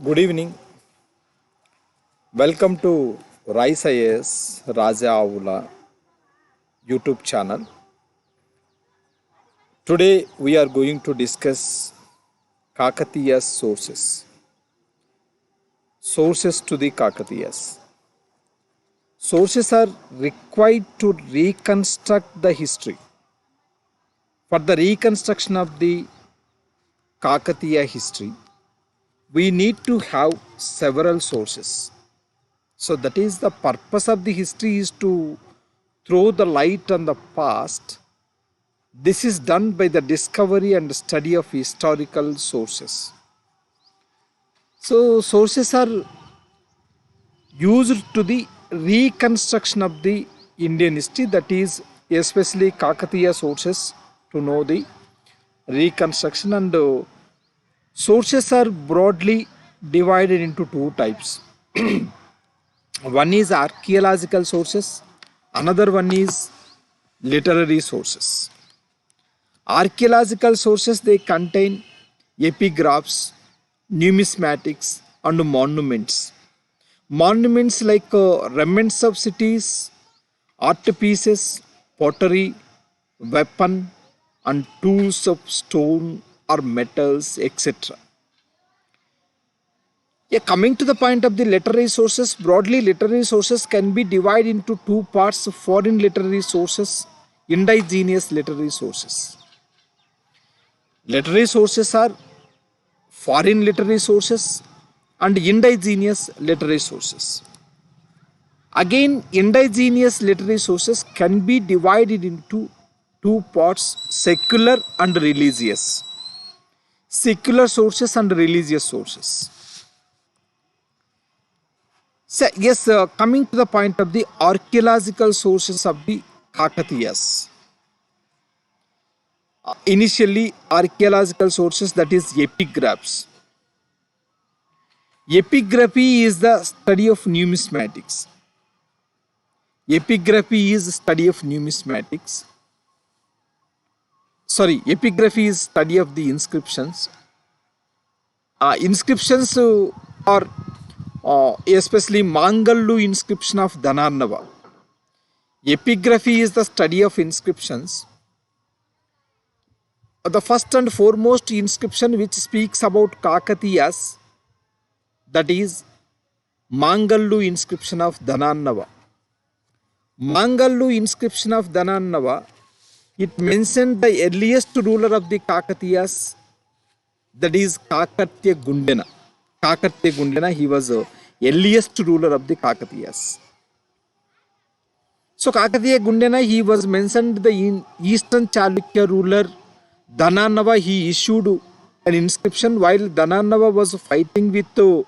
Good evening. Welcome to Rise IAS Raja Avula YouTube channel. Today we are going to discuss Kakatiya's sources. Sources to the Kakatiyas. Sources are required to reconstruct the history. For the reconstruction of the Kakatiya history, we need to have several sources. So that is the purpose of the history, is to throw the light on the past. This is done by the discovery and study of historical sources. So sources are used to the reconstruction of the Indian history, that is especially Kakatiya sources to know the reconstruction. And sources are broadly divided into two types. One is archaeological sources, another one is literary sources. Archaeological sources, they contain epigraphs, numismatics and monuments. Monuments like remnants of cities, art pieces, pottery, weapon and tools of stone or metals, etc. Coming to the point of the literary sources, broadly literary sources can be divided into two parts: foreign literary sources, indigenous literary sources. Literary sources are foreign literary sources and indigenous literary sources. Again, indigenous literary sources can be divided into two parts: secular and religious. Secular sources and religious sources. So, yes, coming to the point of the archaeological sources of the Kakatiyas. Initially, archaeological sources, that is epigraphs. Epigraphy is the study of numismatics. Epigraphy is study of numismatics. Epigraphy is study of the inscriptions. Inscriptions are especially Mangallu inscription of Dhanarnava. Epigraphy is the study of inscriptions. The first and foremost inscription which speaks about Kakatiyas, that is Mangallu inscription of Dhanarnava. Mangallu inscription of Dhanarnava, it mentioned the earliest ruler of the Kakatiyas, that is Kakatya Gundena. Kakatya Gundena, he was the earliest ruler of the Kakatiyas. So Kakatiya Gundena, he was mentioned the eastern Chalukya ruler Dhanarnava. He issued an inscription while Dhanarnava was fighting with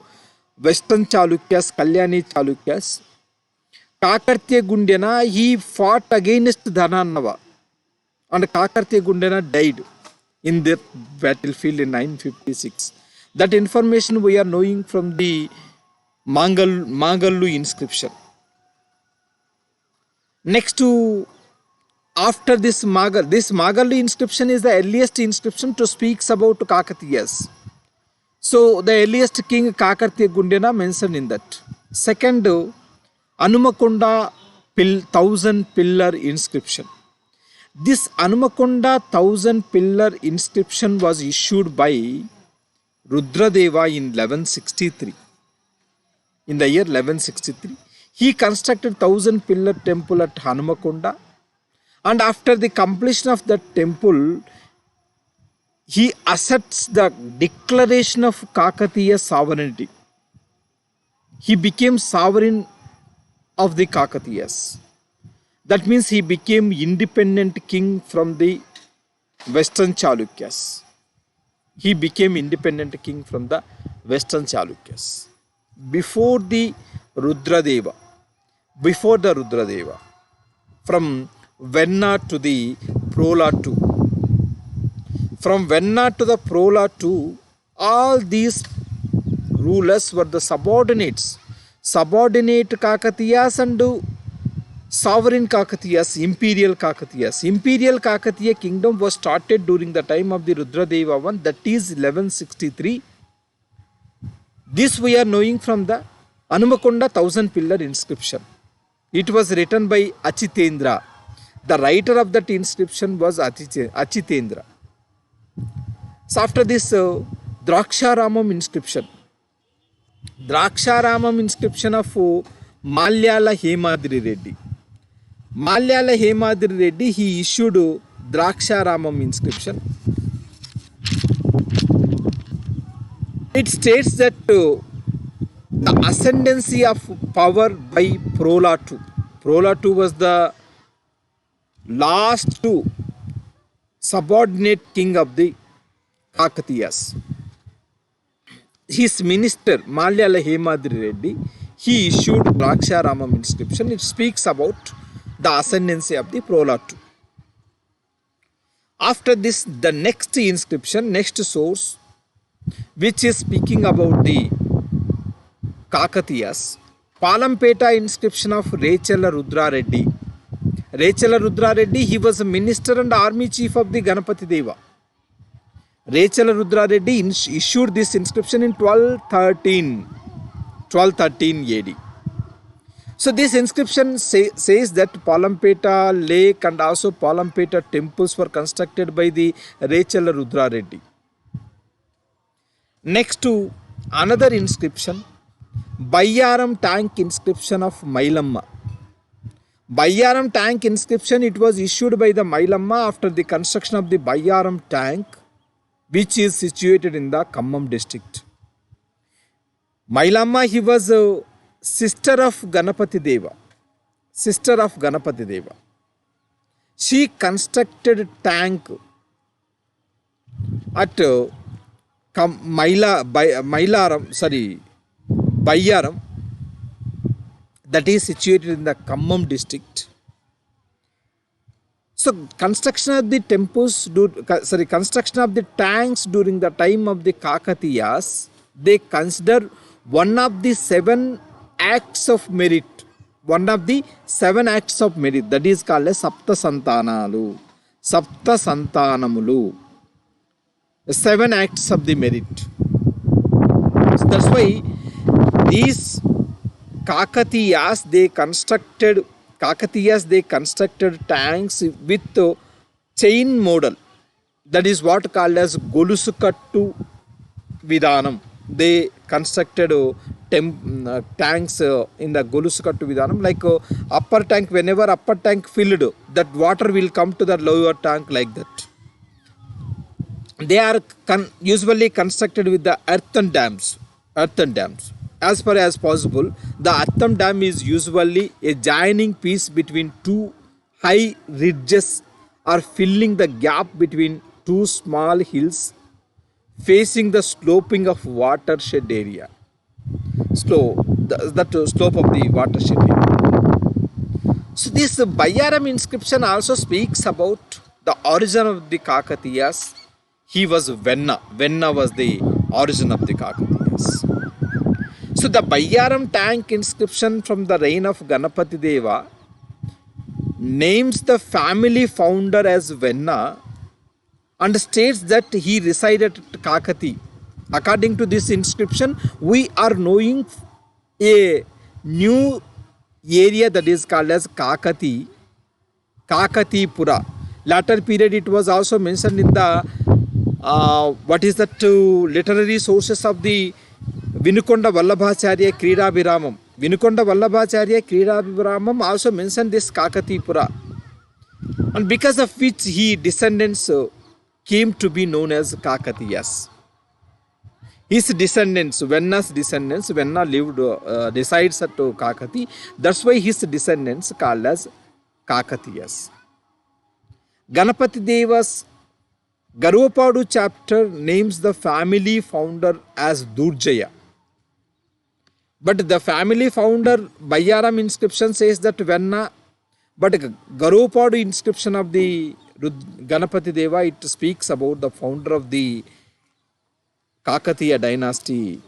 western Chalukyas, Kalyani Chalukyas. Kakatiya Gundena, he fought against Dhanarnava, and Kakatiya Gundena died in the battlefield in 956. That information we are knowing from the Mangallu inscription. Next to, after this Magallu inscription is the earliest inscription to speaks about Kakatiyas. So the earliest king Kakatiya Gundena mentioned in that. Second, Anumakonda 1000 pillar inscription. This Anumakonda 1000 pillar inscription was issued by Rudradeva in 1163. In the year 1163, he constructed 1000 pillar temple at Hanumakonda, and after the completion of that temple, he asserts the declaration of Kakatiya sovereignty. He became sovereign of the Kakatiyas. That means he became independent king from the western Chalukyas. He became independent king from the western Chalukyas. Before the Rudradeva, from Venna to the Prola II, from Venna to the Prola II, all these rulers were the subordinate Kakatiyas and sovereign Kakatiyas, imperial Kakatiyas. Imperial Kakatiya kingdom was started during the time of the Rudradeva I, that is 1163. This we are knowing from the Hanumakonda thousand pillar inscription. It was written by Achitendra. The writer of that inscription was Achitendra. So after this Draksharamam inscription. Draksharamam inscription of Malyala Hemadri Reddy. Malyala Hemadri Reddy, he issued Draksharamam inscription. It states that the ascendancy of power by Prola II. Prola II was the last subordinate king of the Kakatiyas. His minister, Malyala Hemadri Reddy, he issued Draksharamam inscription. It speaks about the ascendancy of the Prola II. After this, the next inscription, next source, which is speaking about the Kakatiyas, Palampeta inscription of Rechela Rudra Reddy. Rechela Rudra Reddy, he was a minister and army chief of the Ganapati Deva. Rechela Rudra Reddy issued this inscription in 1213 AD. So this inscription says that Palampeta lake and also Palampeta temples were constructed by the Rechela Rudra Reddy. Next to another inscription, Bayyaram tank inscription of Mailamma. Bayyaram tank inscription, it was issued by the Mailamma after the construction of the Bayyaram tank, which is situated in the Khammam district. Mailamma, he was a sister of Ganapati Deva. Sister of Ganapati Deva. She constructed tank at Bayyaram, that is situated in the Khammam district. So construction of the temples, construction of the tanks during the time of the Kakatiyas, they consider one of the 7 acts of merit. One of the 7 acts of merit, that is called as Sapta Santanalu. Sapta Santanamulu. 7 acts of the merit. So that's why these Kakatiyas, they constructed tanks with chain model. That is what called as Golusukattu Vidhanam. They constructed tanks in the Golusukattu Vidhanam. Like upper tank, whenever upper tank filled, that water will come to the lower tank like that. They are usually constructed with the earthen dams. As far as possible, the earthen dam is usually a joining piece between 2 high ridges or filling the gap between 2 small hills facing the sloping of watershed area. Slope of the watershed area. So this Bayyaram inscription also speaks about the origin of the Kakatiyas. He was Venna. Venna was the origin of the Kakatiyas. So the Bayyaram tank inscription from the reign of Ganapati Deva names the family founder as Venna and states that he resided at Kakati. According to this inscription, we are knowing a new area that is called as Kakati, Kakatipura. Later period, it was also mentioned in the literary sources of the Vinukonda Vallabhacharya Kridabhiramam. Vinukonda Vallabhacharya Kridabhiramam also mentioned this Kakatipura, and because of which his descendants came to be known as Kakatiyas. His descendants, Venna's descendants, Venna resides at Kakati. That's why his descendants called as Kakatiyas. Ganapati Deva's Garopadu chapter names the family founder as Durjaya. But the family founder Bayyaram inscription says that Venna, but Garopadu inscription of the Ganapati Deva, it speaks about the founder of the Kakatiya dynasty,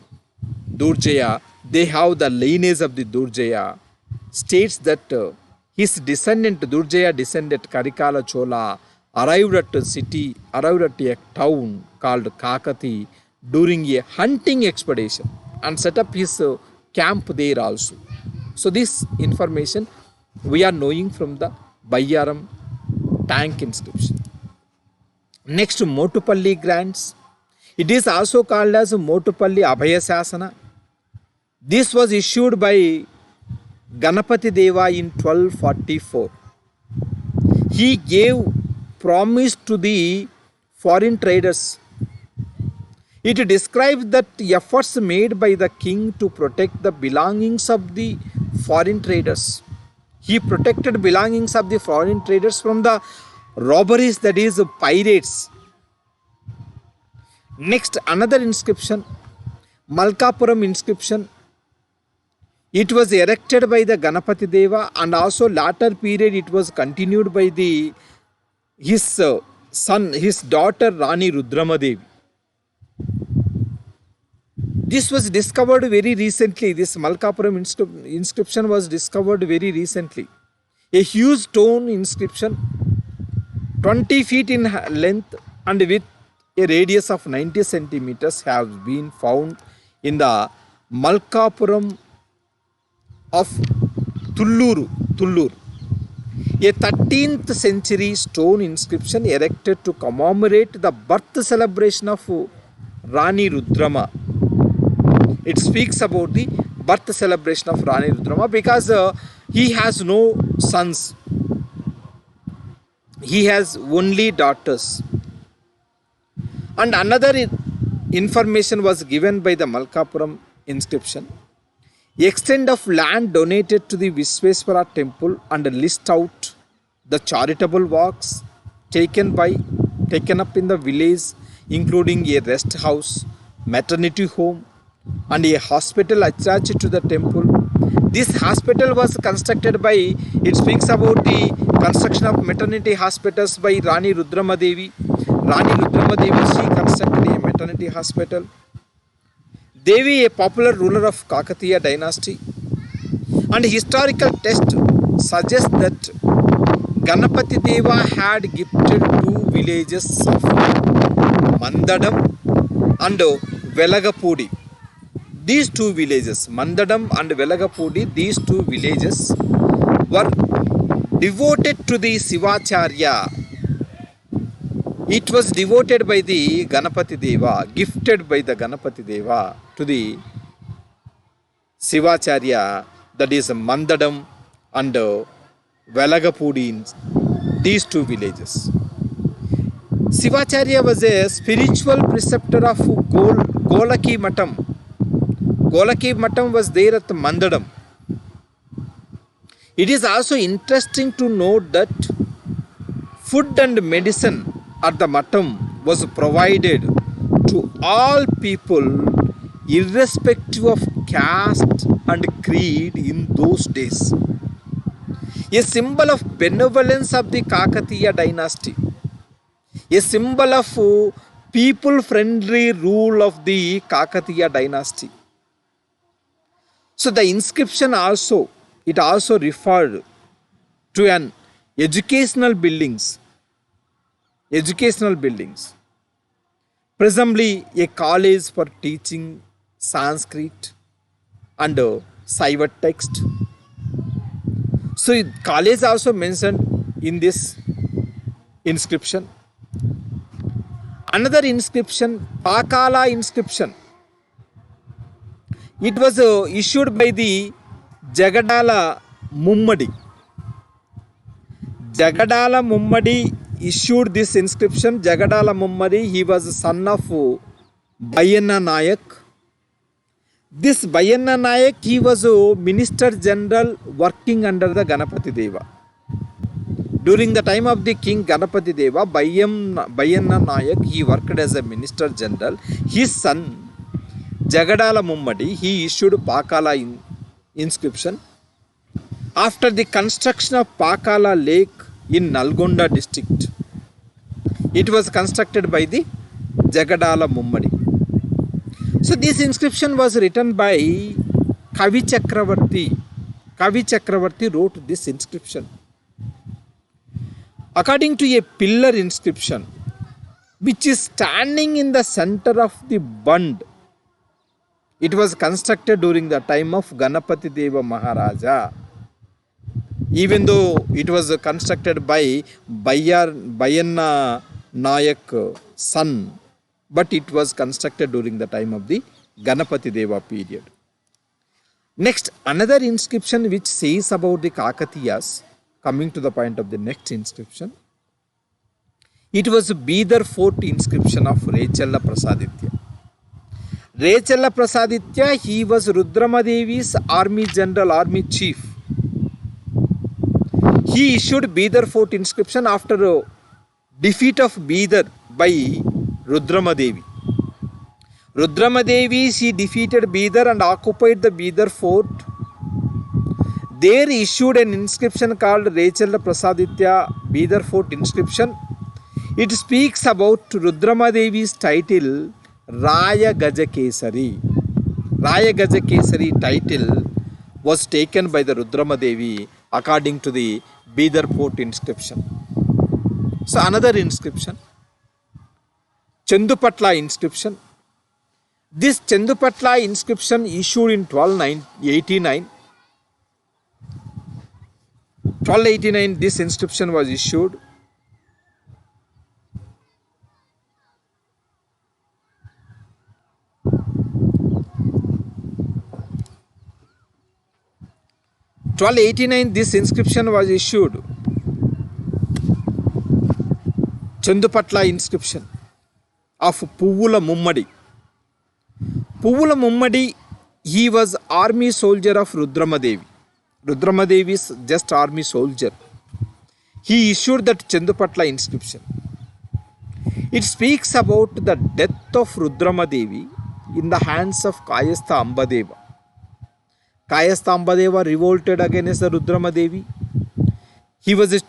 Durjaya. They have the lineage of the Durjaya. States that his descendant, Durjaya descendant Karikala Chola, arrived at a town called Kakati during a hunting expedition. and set up his camp there also. So this information we are knowing from the Bayaram tank inscription. Next, Motupalli grants. It is also called as Motupalli Abhaya Sasana. This was issued by Ganapati Deva in 1244. He gave promise to the foreign traders. It describes that efforts made by the king to protect the belongings of the foreign traders. He protected belongings of the foreign traders from the robberies, that is pirates. Next, another inscription, Malkapuram inscription. It was erected by the Ganapati Deva, and also later period it was continued by his daughter Rani Rudramadevi. This was discovered very recently. This Malkapuram inscription was discovered very recently. A huge stone inscription, 20 feet in length and with a radius of 90 centimeters, have been found in the Malkapuram of Tullur. A 13th century stone inscription erected to commemorate the birth celebration of Rani Rudrama. It speaks about the birth celebration of Rani Rudrama because he has no sons. He has only daughters. And another information was given by the Malkapuram inscription. Extent of land donated to the Visveswara temple and list out the charitable works taken up in the village, including a rest house, maternity home, and a hospital attached to the temple. This hospital was constructed by, it speaks about the construction of maternity hospitals by Rani Rudramadevi. Rani Rudramadevi, she constructed a maternity hospital. Devi, a popular ruler of Kakatiya dynasty. And historical text suggests that Ganapati Deva had gifted two villages of Mandadam and Velagapudi. These two villages, Mandadam and Velagapudi, these two villages were devoted to the Sivacharya. It was devoted by the Ganapati Deva, gifted by the Ganapati Deva to the Sivacharya, that is Mandadam and Velagapudi, these two villages. Sivacharya was a spiritual preceptor of Golaki Matam. Golaki Matam was there at Mandadam. It is also interesting to note that food and medicine at the Matam was provided to all people irrespective of caste and creed in those days. A symbol of benevolence of the Kakatiya dynasty. A symbol of people-friendly rule of the Kakatiya dynasty. So the inscription also, it also referred to an educational buildings. Presumably a college for teaching Sanskrit and Saiva text. So college also mentioned in this inscription. Another inscription, Pakala inscription. It was issued by the Jagadala Mummadi. Jagadala Mummadi issued this inscription. Jagadala Mummadi, he was the son of Bayanna Nayak. This Bayanna Nayak, he was a minister general working under the Ganapati Deva. During the time of the king Ganapati Deva, Bayanna Nayak, he worked as a minister general. His son Jagadala Mummadi, he issued Pakala inscription. After the construction of Pakala Lake in Nalgonda district, it was constructed by the Jagadala Mummadi. So this inscription was written by Kavi Chakravarti. Kavi Chakravarti wrote this inscription. According to a pillar inscription, which is standing in the center of the Bund, It was constructed during the time of Ganapati Deva Maharaja. Even though it was constructed by Bayanna Nayak son, but it was constructed during the time of the Ganapati Deva period. Next, another inscription which says about the Kakatiyas, coming to the point of the next inscription, it was Bidar Fort inscription of Rechalla Prasaditya. Rechalla Prasaditya, he was Rudramadevi's army general, army chief. He issued Bidar Fort inscription after a defeat of Bidar by Rudramadevi. Rudramadevi, she defeated Bidar and occupied the Bidar Fort. There issued an inscription called Rechalla Prasaditya Bidar Fort inscription. It speaks about Rudramadevi's title Raya Gajakesari. Raya Gajakesari title was taken by the Rudramadevi according to the Bidar Fort inscription. So another inscription, Chendupatla inscription. This Chendupatla inscription issued in 1289. 1289 this inscription was issued. This inscription was issued. Chendupatla inscription of Puvula Mummadi. Puvula Mummadi, he was army soldier of Rudramadevi. Rudramadevi is just army soldier. He issued that Chendupatla inscription. It speaks about the death of Rudramadevi in the hands of Kayastha Ambadeva. Kayastha Ambadeva revolted against the Rudramadevi. He was a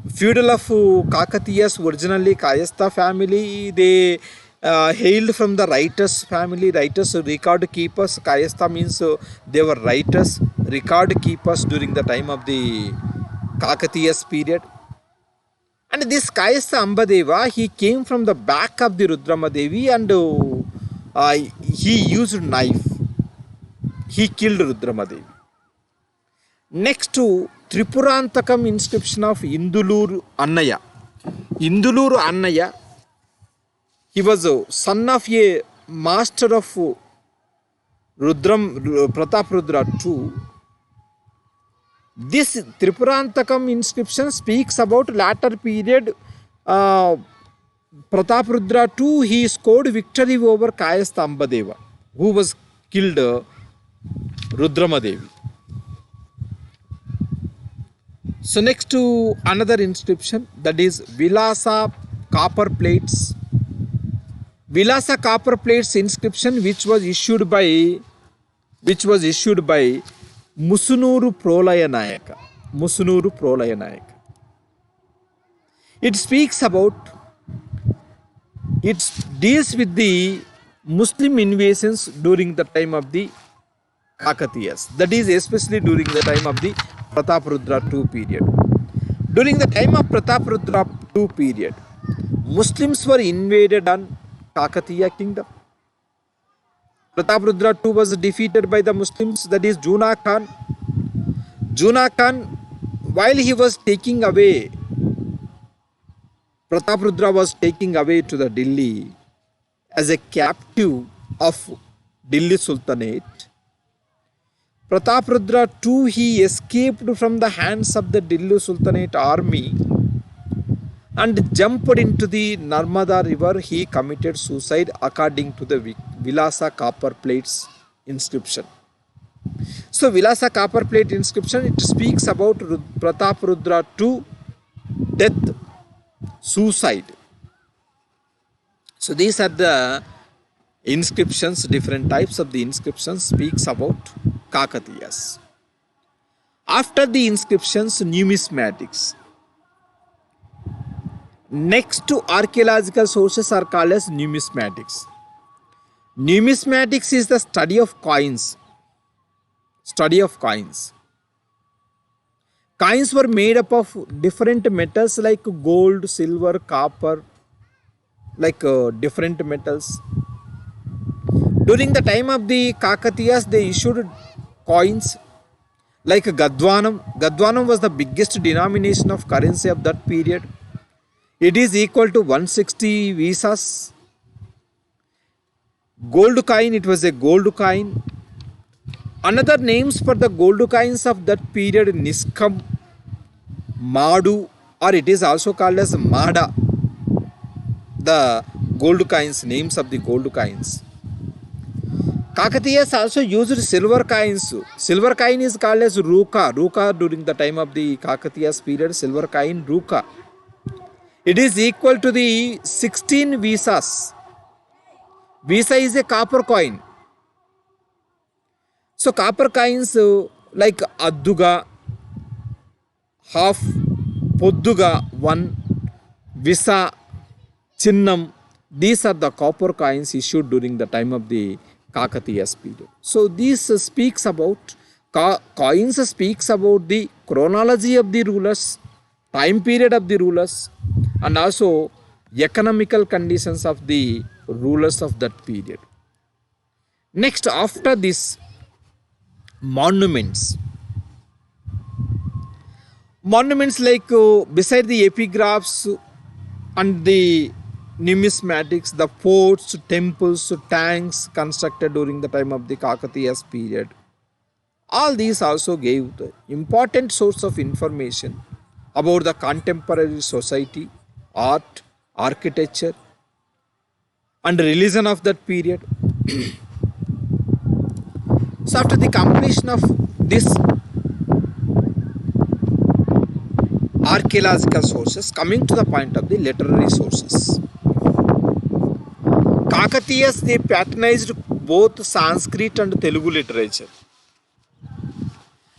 feudal of Kakatiyas, originally Kayastha family. They hailed from the writers family, writers, record keepers. Kayastha means they were writers, record keepers during the time of the Kakatiyas period. And this Kayastha Ambadeva, he came from the back of the Rudramadevi and he used knife. He killed Rudramadevi. Next to Tripurantakam inscription of Induluru Annaya. Induluru Annaya, he was a son of a master of Prataparudra II. This Tripurantakam inscription speaks about latter period. Prataparudra II, he scored victory over Kayastha Ambadeva, who was killed Rudramadevi. So next to another inscription, that is Vilasa copper plates. Vilasa copper plates inscription which was issued by Musunuru Prolaya Nayaka. Musunuru Prolaya Nayaka. It speaks about, it deals with the Muslim invasions during the time of the Kakatiyas. That is especially during the time of the Prataparudra II period. During the time of Prataparudra II period, Muslims were invaded on Kakatiya kingdom. Prataparudra II was defeated by the Muslims, that is Juna Khan. Juna Khan, while he was taking away, Prataparudra was taking away to the Delhi as a captive of Delhi Sultanate. Prataparudra II, he escaped from the hands of the Delhi Sultanate army and jumped into the Narmada river. He committed suicide according to the Vilasa copper plates inscription. So Vilasa copper plate inscription, it speaks about Prataparudra II death, suicide. So these are the inscriptions, different types of the inscriptions speaks about Kakatiyas. After the inscriptions, numismatics. Next to archaeological sources are called as numismatics. Numismatics is the study of coins. Study of coins. Coins were made up of different metals like gold, silver, copper, like different metals. During the time of the Kakatiyas, they issued coins like Gadwanam. Gadwanam was the biggest denomination of currency of that period. It is equal to 160 visas. Gold coin, it was a gold coin. Another names for the gold coins of that period, Niskam, Madu, or it is also called as Mada. The gold coins, names of the gold coins. Kakatiyas also used silver coins. Silver coin is called as Ruka. Ruka during the time of the Kakatiyas period, silver coin Ruka. It is equal to the 16 visas. Visa is a copper coin. So copper coins like Adduga, half, Podduga 1, Visa, Chinnam, these are the copper coins issued during the time of the Kakatiyas period. So this speaks about, coins speaks about the chronology of the rulers, time period of the rulers, and also economical conditions of the rulers of that period. Next, after this, monuments. Monuments like beside the epigraphs and the numismatics, the forts, temples, tanks constructed during the time of the Kakatiyas period. All these also gave the important source of information about the contemporary society, art, architecture, and religion of that period. So after the completion of this archaeological sources, coming to the point of the literary sources. Kakatiyas, they patronized both Sanskrit and Telugu literature.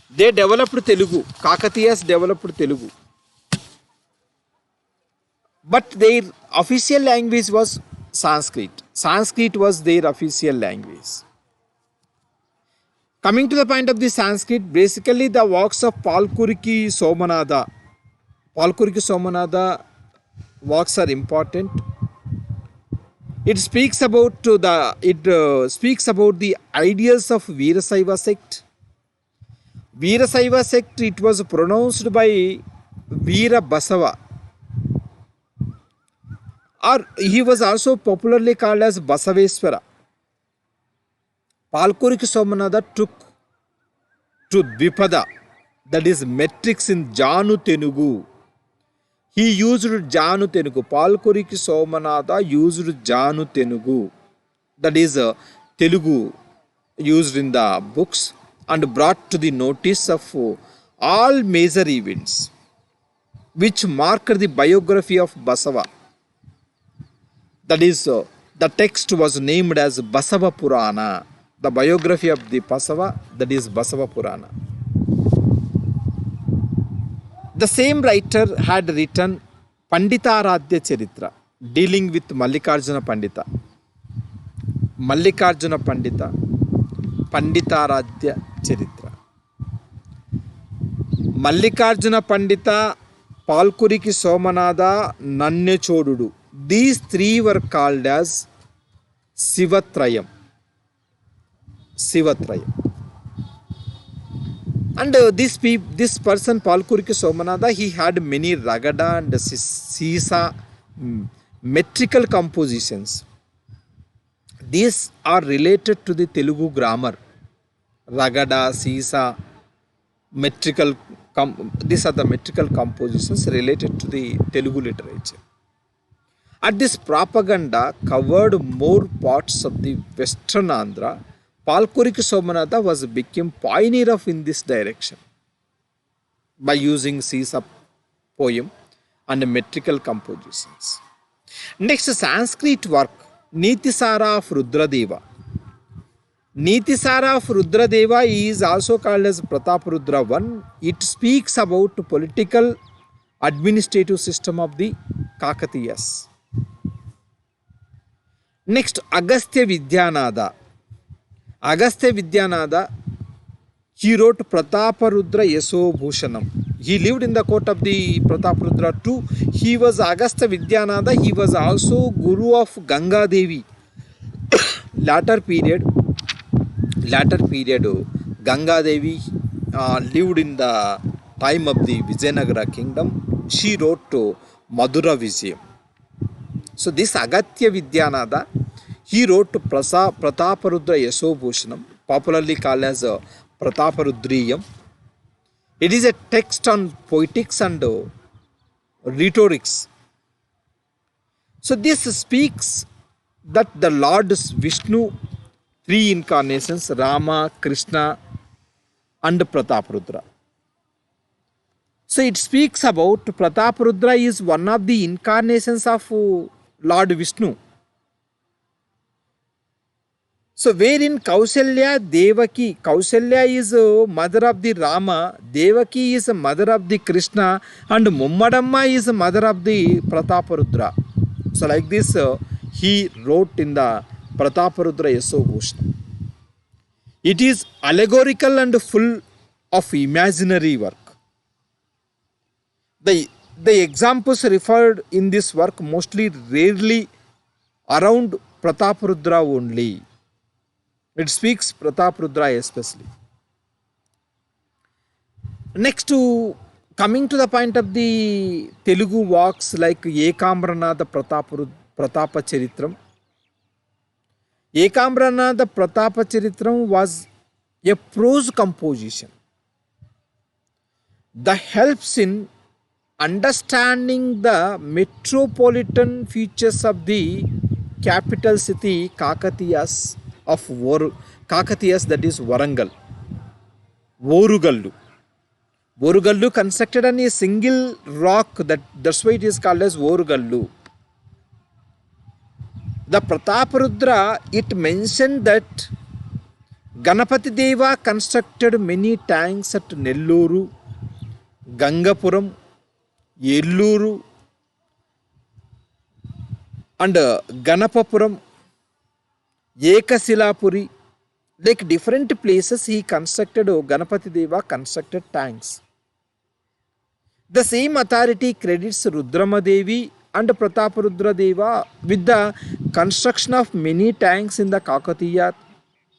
They developed Telugu. Kakatiyas developed Telugu. But their official language was Sanskrit. Sanskrit was their official language. Coming to the point of the Sanskrit, basically the works of Palkuriki Somanatha. Palkuriki Somanatha works are important. It speaks about the ideas of Veerasaiva sect. Veerasaiva sect, it was pronounced by Veera Basava, or he was also popularly called as Basaveswara. Palkuriki Somanatha took to Dvipada, that is metrics in Janu Telugu. He used Janu Telugu. Palkuriki Somanatha used Janu Telugu, that is Telugu used in the books, and brought to the notice of all major events which marked the biography of Basava. That is, the text was named as Basava Purana. The biography of the Basava, that is Basava Purana. The same writer had written Panditaradhya Charitra, dealing with Mallikarjuna Pandita. Mallikarjuna Pandita, Panditaradhya Charitra. Mallikarjuna Pandita, Palkuriki Somanatha, Nanne Chodudu. These three were called as Sivatrayam. Sivatrayam. And this person, Palkuriki Somanatha, he had many Ragada and Sisa metrical compositions. These are related to the Telugu grammar. Ragada, Sisa, metrical, these are the metrical compositions related to the Telugu literature. And this propaganda covered more parts of the Western Andhra. Palkuriki Somanatha became pioneer of in this direction by using Sisa poem and metrical compositions. Next, Sanskrit work, Nitisara of Rudradeva. Nitisara of Rudradeva is also called as Prataparudra I. It speaks about political administrative system of the Kakatiyas. Next, Agastya Vidyanatha. Agastya Vidyanatha, he wrote Prataparudra Yaso Bhushanam. He lived in the court of the Prataparudra too. He was Agastya Vidyanatha. He was also Guru of Ganga Devi, latter period, Gangadevi lived in the time of the Vijayanagara kingdom. She wrote to Madura Vijayam. So this Agatya Vidyanada, he wrote to Prataparudra Yasobhushanam, popularly called as Prataparudriyam. It is a text on poetics and rhetorics. So this speaks that the Lord Vishnu, three incarnations, Rama, Krishna and Prataparudra. So it speaks about Prataparudra is one of the incarnations of Lord Vishnu. So wherein Kausalya, Devaki, Kausalya is mother of the Rama, Devaki is mother of the Krishna, and Mummadamma is mother of the Prataparudra. So like this he wrote in the Prataparudra Yasobhushanam. It is allegorical and full of imaginary work. The examples referred in this work mostly rarely around Prataparudra only. It speaks Prataparudra especially. Next, coming to the point of the Telugu works like Ekamranatha Pratapa Charitram. Ekamranatha Pratapa Charitram was a prose composition that helps in understanding the metropolitan features of the capital city Kakatiyas Kakatiyas, that is Warangal. Orugallu constructed on a single rock, that's why it is called as Orugallu. The Prataparudra, it mentioned that Ganapati Deva constructed many tanks at Nelluru, Gangapuram, Yelluru and Ganapapuram, Ekasilapuri, like different places he constructed, Ganapati Deva constructed tanks. The same authority credits Rudramadevi and Prataparudra Deva with the construction of many tanks in the Kakatiya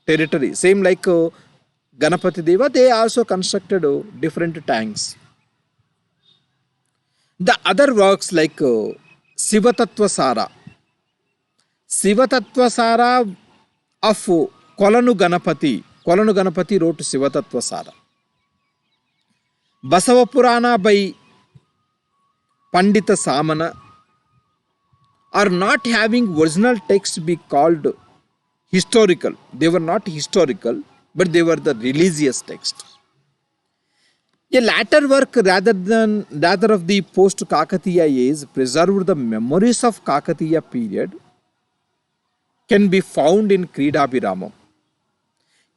territory. Same like Ganapati Deva, they also constructed different tanks. The other works like Sivatatvasara of Kolanu Ganapati wrote Sivatatvasara. Basava Purana by Pandita Samana are not having original text be called historical. They were not historical, but they were the religious text. A latter work rather of the post-Kakatiya age preserved the memories of Kakatiya period can be found in Kridabhiramam.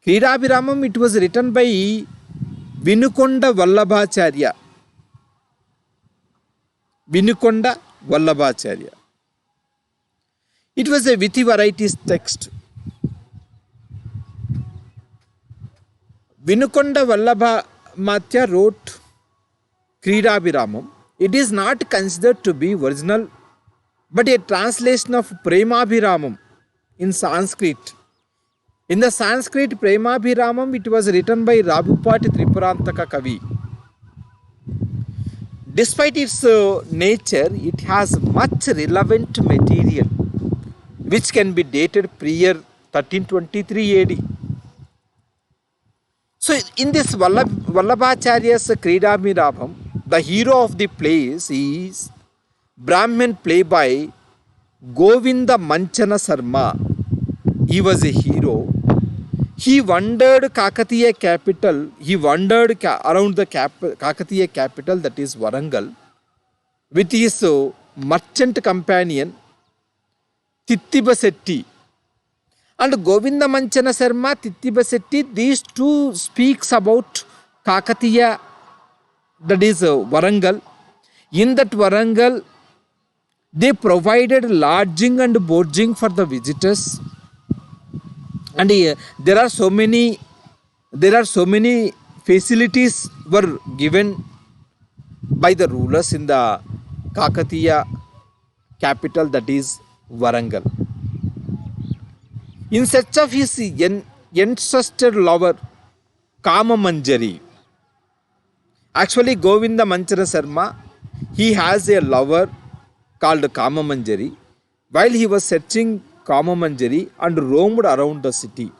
Kridabhiramam, it was written by Vinukonda Vallabhacharya. It was a witty varieties text. Vinukonda Vallabhamatya wrote Kridabhiramam. It is not considered to be original, but a translation of Premabhiramam in Sanskrit. In the Sanskrit Premabhiramam, it was written by Raghupati Tripurantaka Kavi. Despite its nature, it has much relevant material which can be dated pre-year 1323 AD. So in this Vallabhacharya's Kridabhiramam, the hero of the plays is Brahmin play by Govinda Manchana Sarma. He was a hero. He wandered Kakatiya capital. He wandered around the Kakatiya capital, that is Warangal, with his merchant companion Tittiba Setti. And Govinda Manchana Sarma, Tittiba Setti, these two speaks about Kakatiya, that is Warangal. In that Warangal, they provided lodging and boarding for the visitors. And there are so many facilities were given by the rulers in the Kakatiya capital, that is Warangal. in search of his ancestor lover Kamamanjari. Actually, Govinda Manchara Sarma, he has a lover called Kamamanjari. While he was searching Kamamanjari and roamed around the city,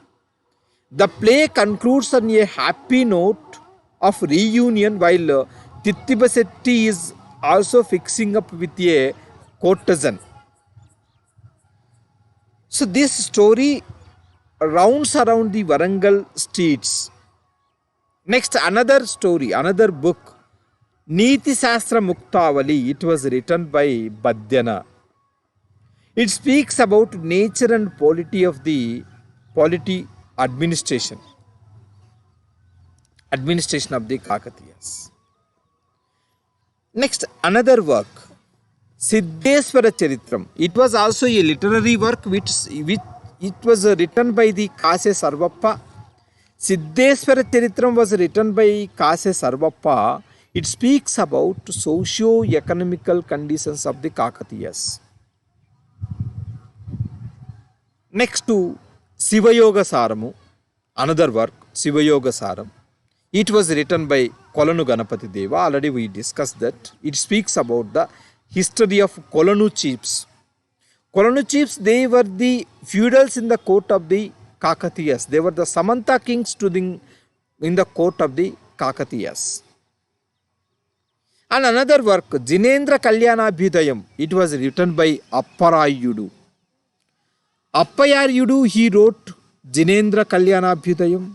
the play concludes on a happy note of reunion while Tittibasetti is also fixing up with a courtesan. So this story rounds around the Warangal streets. Next, another story, another book, Niti Sastra Muktavali. It was written by Badyana. It speaks about nature and polity of the polity administration of the Kakatiyas. Next, another work, Siddheswara Charitram. It was also a literary work which it was written by the Kase Sarvappa. Siddheswara Charitram was written by Kase Sarvappa. It speaks about socio-economical conditions of the Kakatiyas. Next to Sivayoga Saramu, another work, Sivayoga Saram. It was written by Kolanu Ganapati Deva. Already we discussed that. It speaks about the history of Kolanu chiefs. Kolanu chiefs, they were the feudals in the court of the Kakatiyas. They were the Samanta kings in the court of the Kakatiyas. And another work, Jinendra Kalyanabhyudayam. It was written by Apparayudu. Appayaryudu, he wrote Jinendra Kalyanabhyudayam.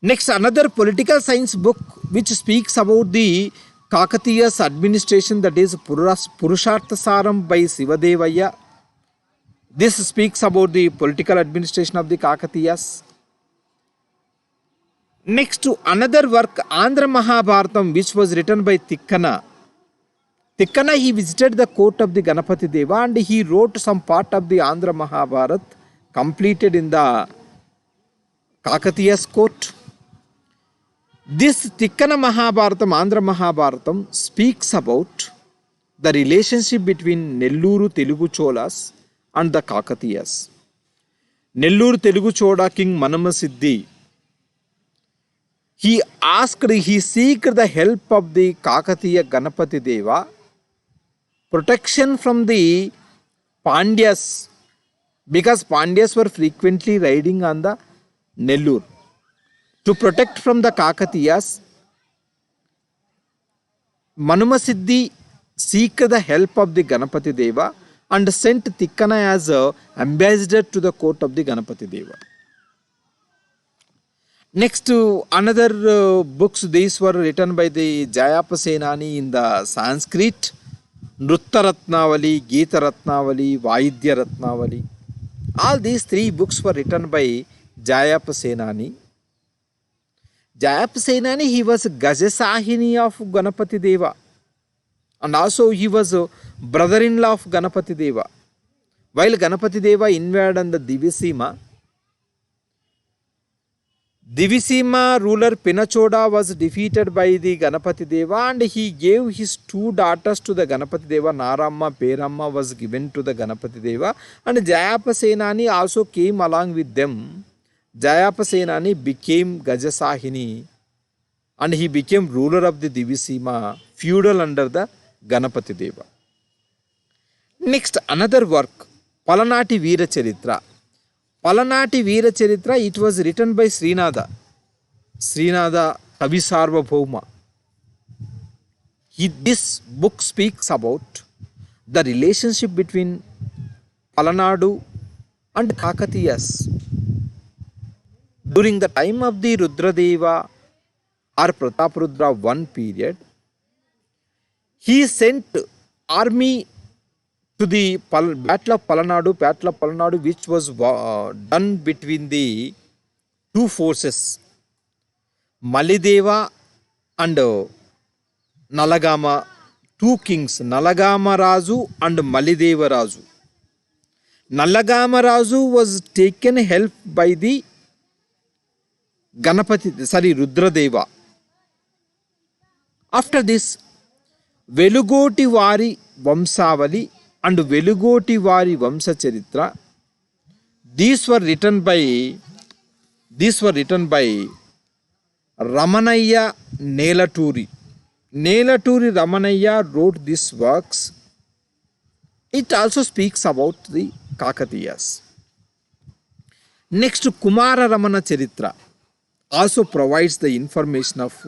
Next, another political science book which speaks about the Kakatiyas administration, that is Purushartha Saram by Sivadevaya. This speaks about the political administration of the Kakatiyas. Next to another work, Andhra Mahabharatam, which was written by Tikkana. Tikkana, he visited the court of the Ganapati Deva and he wrote some part of the Andhra Mahabharat completed in the Kakatiyas court. This Tikkana Mahabharatam, Andhra Mahabharatam, speaks about the relationship between Nelluru Telugu Cholas and the Kakatiyas. Nelluru Telugu Chola king Manamasiddhi, he seeked the help of the Kakatiya Ganapati Deva, protection from the Pandyas, because Pandyas were frequently riding on the Nellore. To protect from the Kakatiyas, Manumasiddhi seeked the help of the Ganapati Deva and sent Tikkana as an ambassador to the court of the Ganapati Deva. Next to another books, these were written by the Jayapa Senani in the Sanskrit, Nrutta Ratnavali, Geeta Ratnavali, Vaidya Ratnavali. All these three books were written by Jayapa Senani. Jayapa Senani, he was Gajasahini of Ganapati Deva, and also he was a brother-in-law of Ganapati Deva. While Ganapati Deva invaded on the Divisima ruler Pinachoda was defeated by the Ganapati Deva and he gave his two daughters to the Ganapati Deva. Naramma, Peramma was given to the Ganapati Deva and Jayapa Senani also came along with them. Jayapa Senani became Gajasahini and he became ruler of the Divisima, feudal under the Ganapati Deva. Next, another work, Palanati Veera Charitra. Palanati Veera Charitra, it was written by Srinada Kavi Sarvabhauma. This book speaks about the relationship between Palanadu and Kakatiyas. During the time of the Rudradeva or Prataparudra I period, he sent army to the Battle of Palanadu, which was done between the two forces, Malideva and Nalagama, two kings, Nalagama Raju and Malideva Raju. Nalagama Raju was taken help by the Rudradeva. After this, Velugoti Vari Vamsavali and Velugoti Vari Vamsa Charitra, These were written by Ramanaya Nelaturi. Nelaturi Ramanaya wrote these works. It also speaks about the Kakatiyas. Next, Kumara Ramana Charitra also provides the information of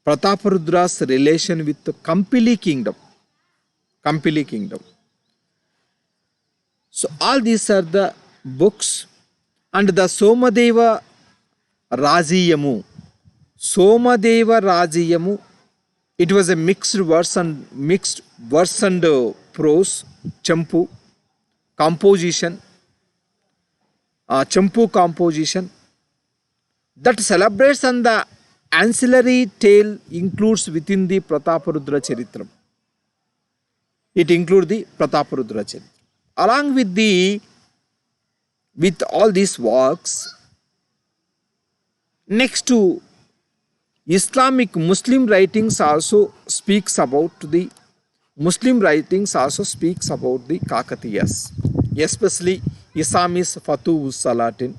Prataparudra's relation with the Kampili kingdom. So all these are the books, and the Somadeva Rajiyamu. It was a mixed verse and prose, Champu composition, that celebrates, and the ancillary tale includes within the Prataparudra Charitram. It includes the Prataparudra Charitram. Along with all these works, next to Islamic Muslim writings also speaks about the Kakatiyas, especially Isamis Fatu Salatin.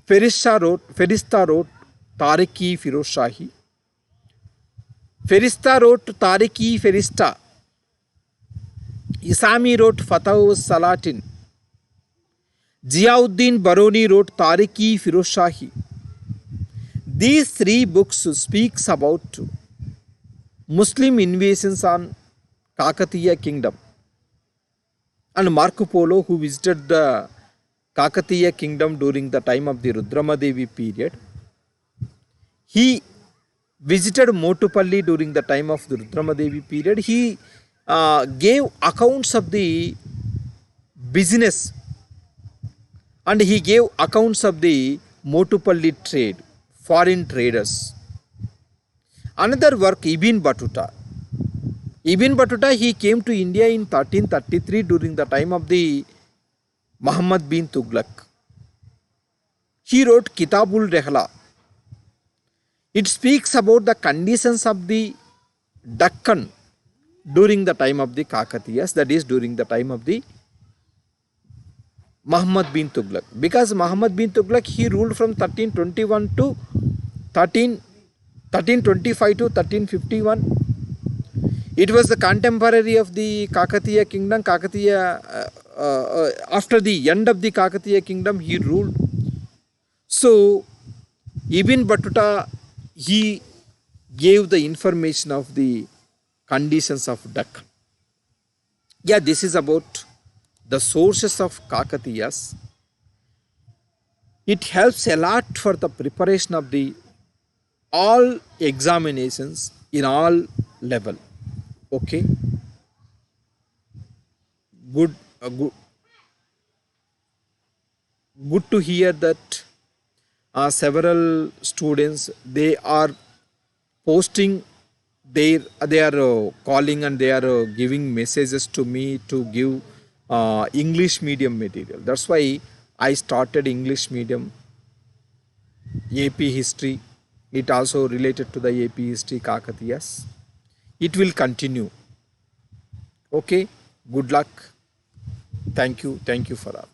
Ferista wrote Tariki Firoz Shahi. Ferista wrote Tariki Ferista. Isami wrote Fatahu Salatin. Ziauddin Baroni wrote Tariki Firoz Shahi. These three books speaks about Muslim invasions on Kakatiya kingdom. And Marco Polo, who visited the Kakatiya kingdom during the time of the Rudramadevi period, he visited Motupalli during the time of the Rudramadevi period. He gave accounts of the business, and he gave accounts of the Motupalli trade, foreign traders. Another work, Ibn Battuta. He came to India in 1333 during the time of the Muhammad bin Tughlaq. He wrote Kitabul Rehla. It speaks about the conditions of the Deccan during the time of the Kakatiyas, that is during the time of the Muhammad bin Tughlaq. Because Muhammad bin Tughlaq, he ruled from 1325 to 1351. It was the contemporary of the Kakatiya kingdom. After the end of the Kakatiya kingdom, he ruled. So Ibn Battuta, he gave the information of the conditions of Deccan. Yeah, this is about the sources of Kakatiyas. It helps a lot for the preparation of the all examinations in all level. Okay, good to hear that several students, they are posting they are calling, and they are giving messages to me to give English medium material. That's why I started English medium AP history. It also related to the AP history Kakatiyas. It will continue. Okay, good luck. Thank you for all.